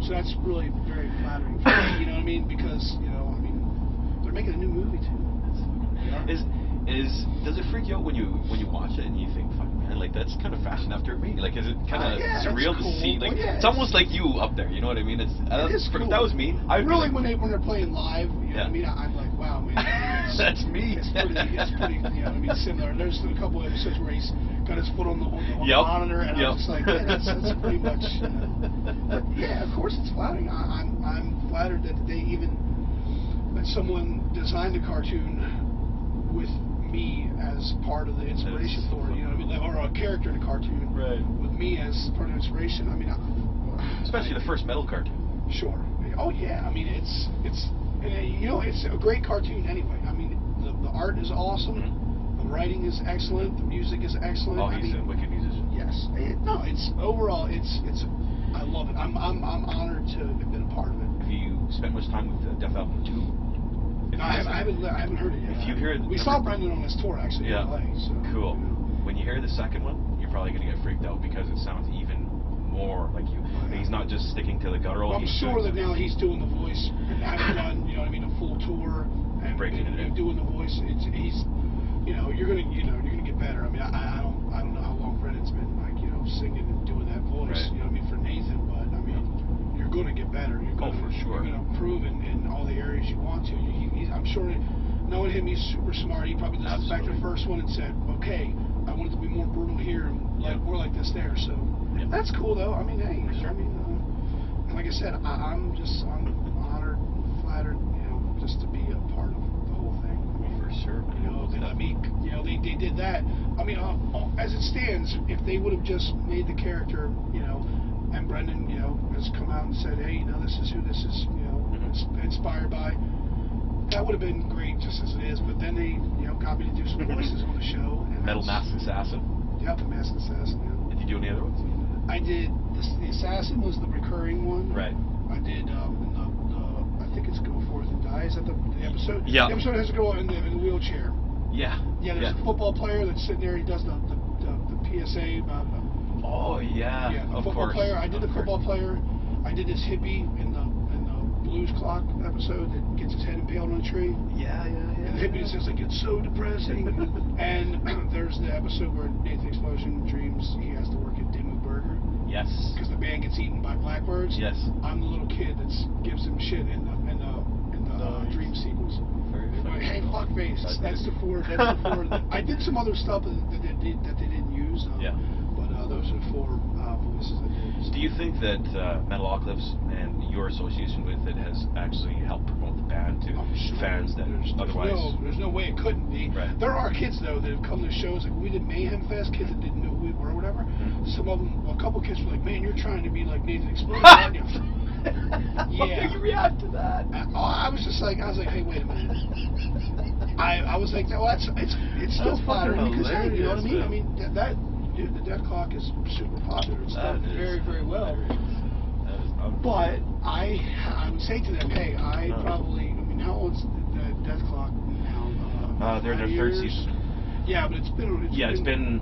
So that's really very flattering for me, you know what I mean? Because, you know, I mean, they're making a new movie too. Does it freak you out when you watch it and you think, fuck man, like that's kind of fashion after me? Like, is it kind of surreal to see? Like, it's almost like you up there, you know what I mean? It is cool. If that was me, I would really like, when they're playing live, you know what I mean? I'm like, wow, man, that's me. It's pretty, you know what I mean? Similar. There's a couple of episodes where he's got his foot on the monitor, and I'm just like, yeah, that's pretty much. But yeah, of course it's flattering. I'm flattered that that someone designed a cartoon with me as part of the inspiration for it, you know what I mean? Or a character in a cartoon with me as part of the inspiration. I mean, especially the first metal cartoon. Sure. Oh yeah. I mean, it's you know, it's a great cartoon anyway. I mean, the art is awesome. The writing is excellent. The music is excellent. Oh, he's a wicked musician. Yes. No, it's overall, it's. I love it. I'm honored to have been a part of it. Have you spent much time with Death Album 2? No, I haven't heard it yet. If you hear it, we saw Brendan on his tour actually in LA. So, cool. You know. When you hear the second one, you're probably gonna get freaked out because it sounds even more like you. He's not just sticking to the guttural. Well, I'm sure that now he's doing the voice and having done, you know what I mean, a full tour and doing the voice. He's, you know, you're gonna get better. I mean, I don't know how long Brendan's been like, you know, singing and doing that voice. You know what I mean, for Nathan, but I mean, you're gonna get better. You're gonna, for sure. You're gonna improve in all the areas you want to. I'm sure, knowing him, he's super smart. He probably listened back to the first one and said, okay, I want it to be more brutal here and more like this there. So that's cool, though. I mean, hey, I mean, and like I said, I'm honored, flattered, you know, just to be a part of the whole thing. I mean, for sure. You know, they let me, you know, they did that. I mean, as it stands, if they would have just made the character, you know, and Brendan, you know, has come out and said, hey, you know, this is who this is, you know, inspired by. That would have been great just as it is, but then they, you know, got me to do some voices on the show. And Metal Masked Assassin. Yep, the Masked Assassin. Yeah. Did you do any other ones? I did. The Assassin was the recurring one. Right. I did. I think it's Go Forth and Die. Is that the episode? Yeah. The episode has to go in the wheelchair. Yeah. Yeah. There's a football player that's sitting there. He does the PSA about. Oh yeah. Yeah. The of football course. player. I did the football player. I did this hippie in the Blues Clock episode that gets his head impaled on a tree. Yeah. And the hippie says like it's so depressing. And there's the episode where Nathan Explosion dreams he has to work at Dimmu Burger. Yes. Because the man gets eaten by blackbirds. Yes. I'm the little kid that gives him shit in the dream sequence. Very Like, hey, fuckface. That's the four. I did some other stuff that they didn't use. But those are the four voices I did. Do you think that Metalocalypse and your association with it has actually helped promote the band to fans that otherwise? There's no way it couldn't be. Right. There are kids though that have come to shows like we did Mayhem Fest. Kids that didn't know who we were or whatever. Some of them, a couple kids were like, "Man, you're trying to be like Nathan Explosion, aren't you?" How do you react to that? I was like, hey, wait a minute. I was like, well, it's still flattering because hey, you know what I mean? I mean the Death Clock is super popular. It's done very, very well. But I would say to them, hey, I mean, how old's the Death Clock now? They're in their third season. Yeah, but it's been. It's been.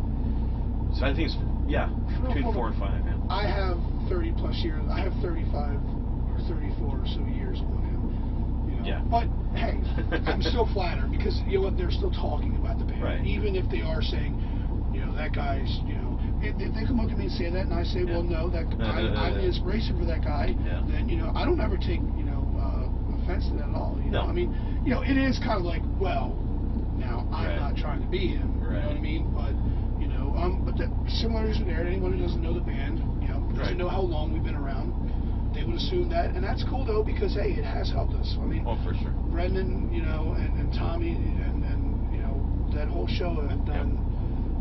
So I think it's between 4 and 5. Yeah. I have 30 plus years. I have 35 or 34 or so years on him. You know? Yeah. But hey, I'm still flattered because you know what? They're still talking about the band, even if they are saying, you know, that guy's, you know. If they come up to me and say that, and I say, well, no, that I'm the inspiration for that guy. Then you know, I don't ever take offense to that at all. You know, I mean, you know, it is kind of like, well, now I'm not trying to be him. You know what I mean? But you know, but the similarities are there. Anyone who doesn't know the band, you know, doesn't know how long we've been around, they would assume that, and that's cool though because hey, it has helped us. I mean, for sure. Brendan, you know, and Tommy, and you know, that whole show have done.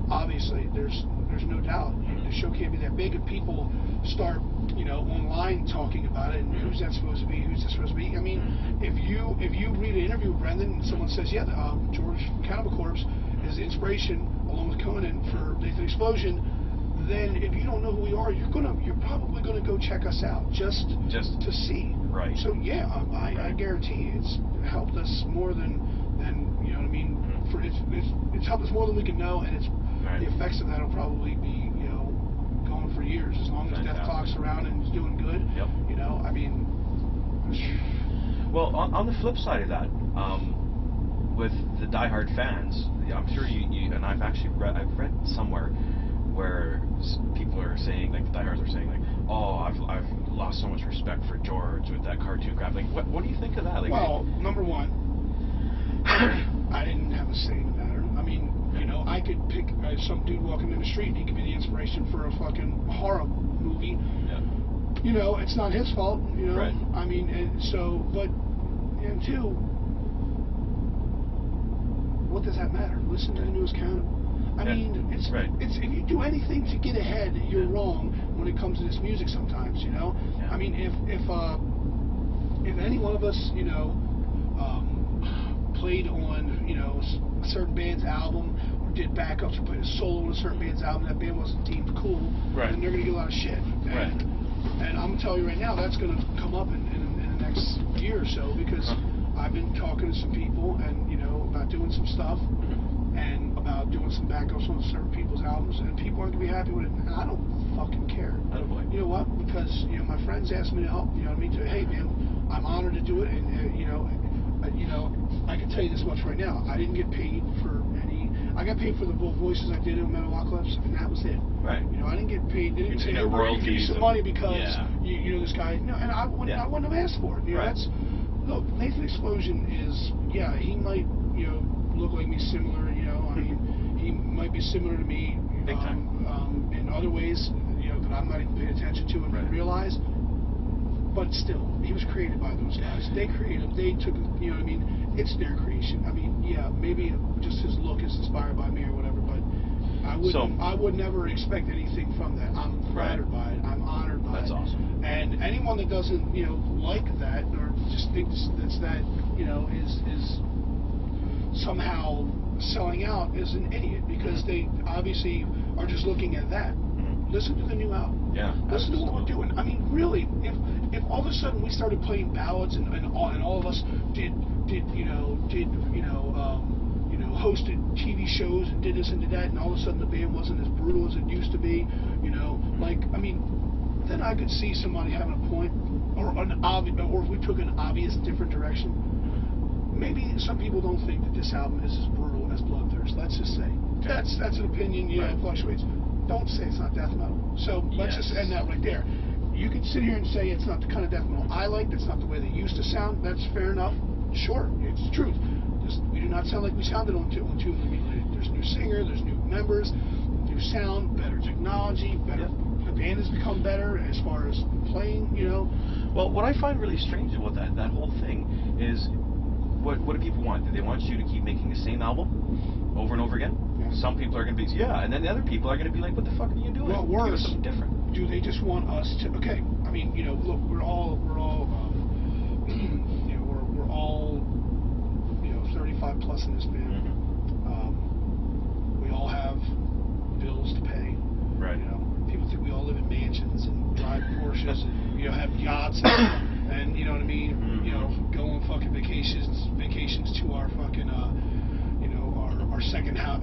Obviously, there's no doubt. The show can't be that big if people start, you know, online talking about it and who's that supposed to be, who's that supposed to be. I mean, if you read an interview with Brendan and someone says, yeah, George Cannibal Corpse is the inspiration along with Conan for Nathan Explosion, then if you don't know who we are, you're probably gonna go check us out just to see. Right. So yeah, I guarantee it's helped us more than you know what I mean. It's helped us more than we can know, and it's the effects of that will probably be, you know, going for years as long as Death Clock's around and is doing good. You know, I mean. Well, on the flip side of that, with the diehard fans, I'm sure you and I've read somewhere where people are saying, like the diehards are saying, like, oh, I've lost so much respect for George with that cartoon crap. Like, what do you think of that? Like, well, number one, I didn't have a say in the matter. I mean, you know, I could pick some dude walking in the street and he could be the inspiration for a fucking horror movie. Yeah. You know, it's not his fault, you know. Right. I mean, and so, but, and two, what does that matter? Listen to the newest Cannibal. I mean, it's if you do anything to get ahead, you're wrong when it comes to this music sometimes, you know. Yeah. I mean, if any one of us, you know, played on, you know, a certain band's album or did backups or played a solo on a certain band's album, that band wasn't deemed cool, then they're gonna get a lot of shit. And I'm gonna tell you right now, that's gonna come up in the next year or so, because I've been talking to some people and, you know, about doing some stuff and about doing some backups on certain people's albums, and people aren't gonna be happy with it. And I don't fucking care. You know what? Because, you know, my friends asked me to help. You know what I mean? Hey, man, I'm honored to do it, and you know, I can tell you this much right now. I didn't get paid for any. I got paid for the voices I did in Metalocalypse, and that was it. Right. You know, I didn't get paid. They didn't say royalties, some money because you know, this guy. No, and I wouldn't have asked for it. You know, that's look. Nathan Explosion is he might, you know, look like me similar. You know, I mean, he might be similar to me. Big time. In other ways, you know, that I'm not even paying attention to and realize. But still, he was created by those guys. They created him. They took, you know what I mean? It's their creation. I mean, yeah, maybe just his look is inspired by me or whatever, but I would never expect anything from that. I'm flattered by it. I'm honored by it. That's awesome. And anyone that doesn't, you know, like that or just thinks that, you know, is somehow selling out is an idiot, because they obviously are just looking at that. Listen to the new album. Yeah. Listen to what we're doing. I mean, really, if all of a sudden we started playing ballads and all of us hosted TV shows and did this and did that, and all of a sudden the band wasn't as brutal as it used to be, you know, like, I mean, then I could see somebody having a point, or if we took an obvious different direction. Maybe some people don't think that this album is as brutal as Bloodthirst. Let's just say that's an opinion. You know, it fluctuates. Don't say it's not death metal. So let's just end that right there. You can sit here and say it's not the kind of death metal I like. That's not the way they used to sound. That's fair enough. Sure, it's the truth. We do not sound like we sounded on Tomb of the Mutilated. There's a new singer. There's new members. New sound. Better technology. Better. The band has become better as far as playing. You know. Well, what I find really strange about that whole thing is, what do people want? Do they want you to keep making the same album over and over again? Some people are going to be, and then the other people are going to be like, what the fuck are you doing? Well, worse, something different. Do they just want us to? Okay, I mean, you know, look, we're all, you know, we're all, you know, 35 plus in this band. We all have bills to pay. Right. You know, people think we all live in mansions and drive Porsches and, you know, have yachts and you know what I mean? You know, go on fucking vacations to our fucking, you know, our second house.